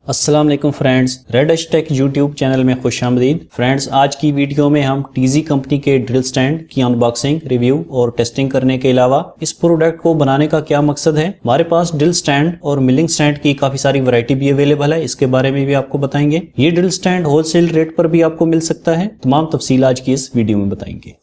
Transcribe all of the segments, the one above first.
अस्सलाम वालेकुम friends, red H take YouTube channel में खुश आमदीद। फ्रेंड्स, आज की वीडियो में हम टीजी कंपनी के ड्रिल स्टैंड की अनबॉक्सिंग, रिव्यू और टेस्टिंग करने के अलावा इस प्रोडक्ट को बनाने का क्या मकसद है, हमारे पास ड्रिल स्टैंड और मिलिंग स्टैंड की काफी सारी वैरायटी भी अवेलेबल है, इसके बारे में भी आपको बताएंगे। ये ड्रिल स्टैंड होलसेल रेट पर भी आपको मिल सकता है। तमाम तफसील आज की इस वीडियो में बताएंगे।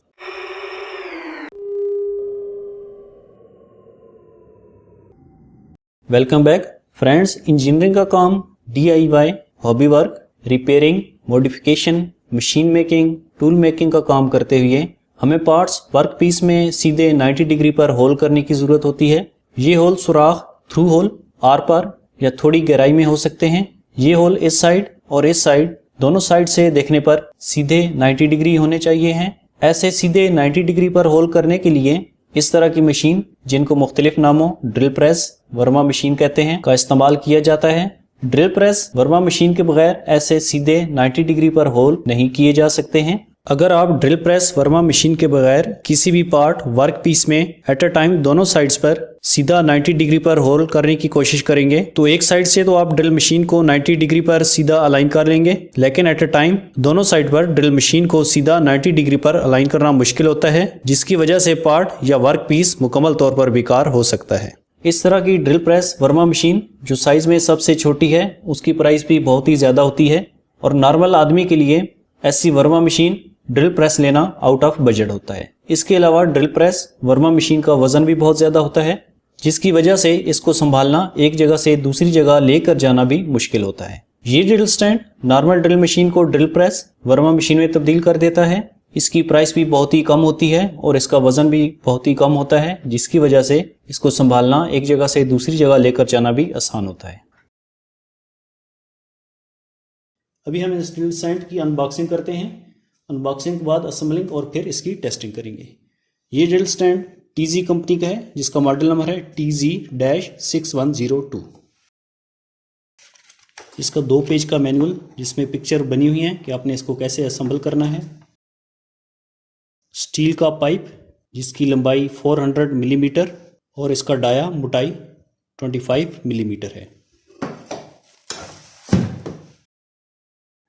Welcome back friends. इंजीनियरिंग का काम DIY, hobby work, repairing, modification, machine making, tool making का काम करते हुए हमें पार्ट्स वर्क पीस में सीधे 90 डिग्री पर होल करने की जरूरत होती है। ये होल सुराख, थ्रू होल, आर पार या थोड़ी गहराई में हो सकते हैं। ये होल इस साइड और इस साइड दोनों साइड से देखने पर सीधे 90 डिग्री होने चाहिए हैं। ऐसे सीधे 90 डिग्री पर होल करने के लिए इस तरह की मशीन, जिनको मुख्तलिफ नामों ड्रिल प्रेस, वर्मा मशीन कहते हैं, का इस्तेमाल किया जाता है। ड्रिल प्रेस, वर्मा मशीन के बगैर ऐसे सीधे 90 डिग्री पर होल नहीं किए जा सकते हैं। अगर आप ड्रिल प्रेस, वर्मा मशीन के बगैर किसी भी पार्ट वर्क पीस में एट अ टाइम दोनों साइड्स पर सीधा 90 डिग्री पर होल करने की कोशिश करेंगे तो एक साइड से तो आप ड्रिल मशीन को 90 डिग्री पर सीधा अलाइन कर लेंगे, लेकिन एट अ टाइम दोनों साइड पर ड्रिल मशीन को सीधा 90 डिग्री पर अलाइन करना मुश्किल होता है, जिसकी वजह से पार्ट या वर्क पीस मुकम्मल तौर पर बेकार हो सकता है। इस तरह की ड्रिल प्रेस वर्मा मशीन जो साइज में सबसे छोटी है, उसकी प्राइस भी बहुत ही ज्यादा होती है और नॉर्मल आदमी के लिए ऐसी वर्मा मशीन ड्रिल प्रेस लेना आउट ऑफ बजट होता है। इसके अलावा ड्रिल प्रेस वर्मा मशीन का वजन भी बहुत ज्यादा होता है, जिसकी वजह से इसको संभालना, एक जगह से दूसरी जगह लेकर जाना भी मुश्किल होता है। ये drill stand normal drill machine को ड्रिल प्रेस वर्मा मशीन में तब्दील कर देता है। इसकी प्राइस भी बहुत ही कम होती है और इसका वजन भी बहुत ही कम होता है, जिसकी वजह से इसको संभालना, एक जगह से दूसरी जगह लेकर जाना भी आसान होता है। अभी हम इस ड्रिल स्टैंड की अनबॉक्सिंग करते हैं। अनबॉक्सिंग के बाद असेंबलिंग और फिर इसकी टेस्टिंग करेंगे। ये ड्रिल स्टैंड टीजी कंपनी का है, जिसका मॉडल नंबर है TZ-6102। इसका 2 पेज का मैनुअल, जिसमें पिक्चर बनी हुई है कि आपने इसको कैसे असेंबल करना है। स्टील का पाइप, जिसकी लंबाई 400 मिलीमीटर और इसका डाया मोटाई 25 मिलीमीटर है।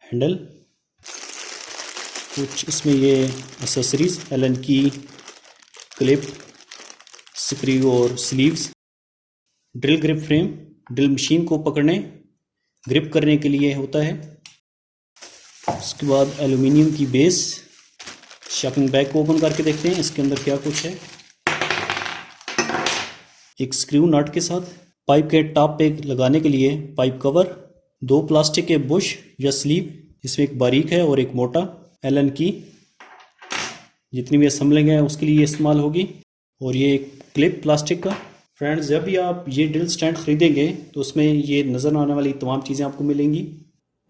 हैंडल, कुछ इसमें ये एसेसरीज, एलन की क्लिप, स्क्रू और sleeves. Drill grip frame, drill machine को पकड़ने, ग्रिप करने के लिए होता है। उसके बाद एल्युमिनियम की बेस। शॉपिंग बैग को ओपन करके देखते हैं इसके अंदर क्या कुछ है। एक स्क्रू नट के साथ, पाइप के टॉप पे लगाने के लिए पाइप कवर, 2 प्लास्टिक के बुश या स्लीव, जिसमें एक बारीक है और एक मोटा। एलन की जितनी भी असेंबलिंग है उसके लिए इस्तेमाल होगी। और ये एक क्लिप प्लास्टिक का। फ्रेंड्स, जब भी आप ये ड्रिल स्टैंड खरीदेंगे तो उसमें ये नज़र आने वाली तमाम चीज़ें आपको मिलेंगी।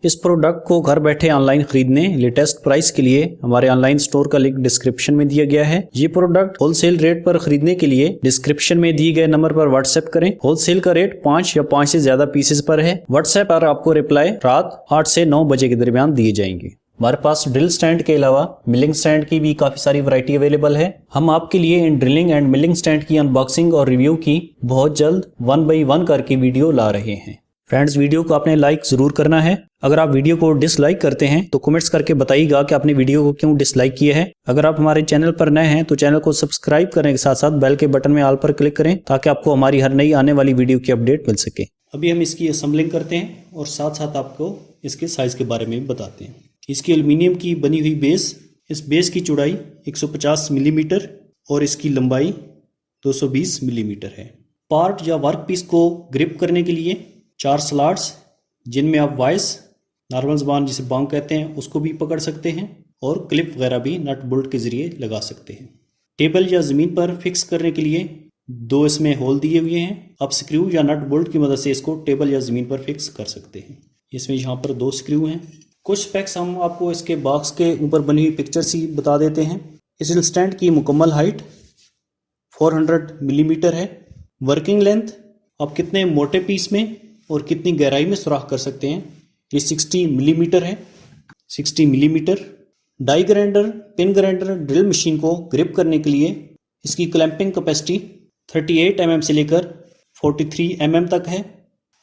इस प्रोडक्ट को घर बैठे ऑनलाइन खरीदने लेटेस्ट प्राइस के लिए हमारे ऑनलाइन स्टोर का लिंक डिस्क्रिप्शन में दिया गया है। ये प्रोडक्ट होलसेल रेट पर खरीदने के लिए डिस्क्रिप्शन में दिए गए नंबर पर व्हाट्सएप करें। होलसेल का रेट 5 या 5 से ज्यादा पीसेस पर है। व्हाट्सएप पर आपको रिप्लाई रात 8 से 9 बजे के दरमियान दिए जाएंगे। हमारे पास ड्रिल स्टैंड के अलावा मिलिंग स्टैंड की भी काफी सारी वैरायटी अवेलेबल है। हम आपके लिए इन ड्रिलिंग एंड मिलिंग स्टैंड की अनबॉक्सिंग और रिव्यू की बहुत जल्द 1 बाई 1 करके वीडियो ला रहे हैं। फ्रेंड्स, वीडियो को आपने लाइक जरूर करना है। अगर आप वीडियो को डिसलाइक करते हैं तो कमेंट्स करके बताइएगा कि आपने वीडियो को क्यों डिसलाइक किया है। अगर आप हमारे चैनल पर नए हैं तो चैनल को सब्सक्राइब करने के साथ साथ बेल के बटन में ऑल पर क्लिक करें, ताकि आपको हमारी हर नई आने वाली वीडियो की अपडेट मिल सके। अभी हम इसकी असेंबलिंग करते हैं और साथ साथ आपको इसके साइज के बारे में बताते हैं। इसकी एल्युमिनियम की बनी हुई बेस, इस बेस की चौड़ाई 150 मिलीमीटर और इसकी लंबाई 220 मिलीमीटर है। पार्ट या वर्क पीस को ग्रिप करने के लिए 4 स्लॉट्स, जिनमें आप वाइस, नॉर्मल ज़बान जिसे बांग कहते हैं, उसको भी पकड़ सकते हैं और क्लिप वगैरह भी नट बोल्ट के जरिए लगा सकते हैं। टेबल या ज़मीन पर फिक्स करने के लिए 2 इसमें होल दिए हुए हैं। आप स्क्रू या नट बोल्ट की मदद से इसको टेबल या ज़मीन पर फिक्स कर सकते हैं। इसमें यहाँ पर 2 स्क्रू हैं। कुछ स्पेक्स हम आपको इसके बॉक्स के ऊपर बनी हुई पिक्चर से बता देते हैं। इस ड्रिल स्टैंड की मुकम्मल हाइट 400 मिलीमीटर है। वर्किंग लेंथ, आप कितने मोटे पीस में और कितनी गहराई में सुराख कर सकते हैं, ये 60 मिलीमीटर है। 60 millimetre. Die grinder, pin grinder drill machine को ग्रिप करने के लिए इसकी क्लैंपिंग कैपेसिटी 38 mm से लेकर 43 mm तक है।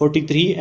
43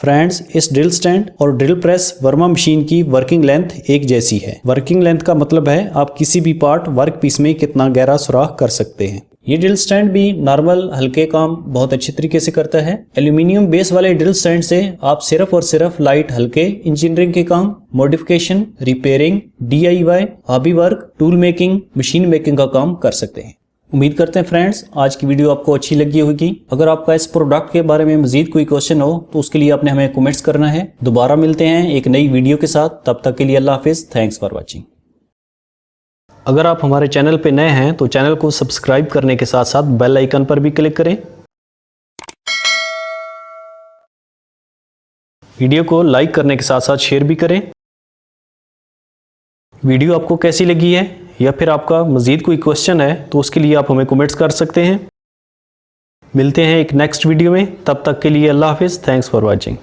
फ्रेंड्स, इस ड्रिल स्टैंड और ड्रिल प्रेस वर्मा मशीन की वर्किंग लेंथ एक जैसी है। वर्किंग लेंथ का मतलब है आप किसी भी पार्ट वर्क पीस में कितना गहरा सुराख कर सकते हैं। ये ड्रिल स्टैंड भी नॉर्मल हल्के काम बहुत अच्छे तरीके से करता है। एल्यूमिनियम बेस वाले ड्रिल स्टैंड से आप सिर्फ और सिर्फ लाइट हल्के इंजीनियरिंग के काम, modification, repairing, DIY, hobby work, tool making, machine making का काम कर सकते हैं। उम्मीद करते हैं फ्रेंड्स आज की वीडियो आपको अच्छी लगी होगी। अगर आपका इस प्रोडक्ट के बारे में मजीद कोई क्वेश्चन हो तो उसके लिए आपने हमें कमेंट्स करना है। दोबारा मिलते हैं एक नई वीडियो के साथ, तब तक के लिए अल्लाह हाफिज़। Thanks for watching. अगर आप हमारे चैनल पे नए हैं तो चैनल को सब्सक्राइब करने के साथ साथ बेल आइकन पर भी क्लिक करें। वीडियो को लाइक करने के साथ साथ शेयर भी करें। वीडियो आपको कैसी लगी है या फिर आपका मज़ीद कोई क्वेश्चन है तो उसके लिए आप हमें कमेंट्स कर सकते हैं। मिलते हैं एक नेक्स्ट वीडियो में, तब तक के लिए अल्लाह हाफिज़। Thanks for watching.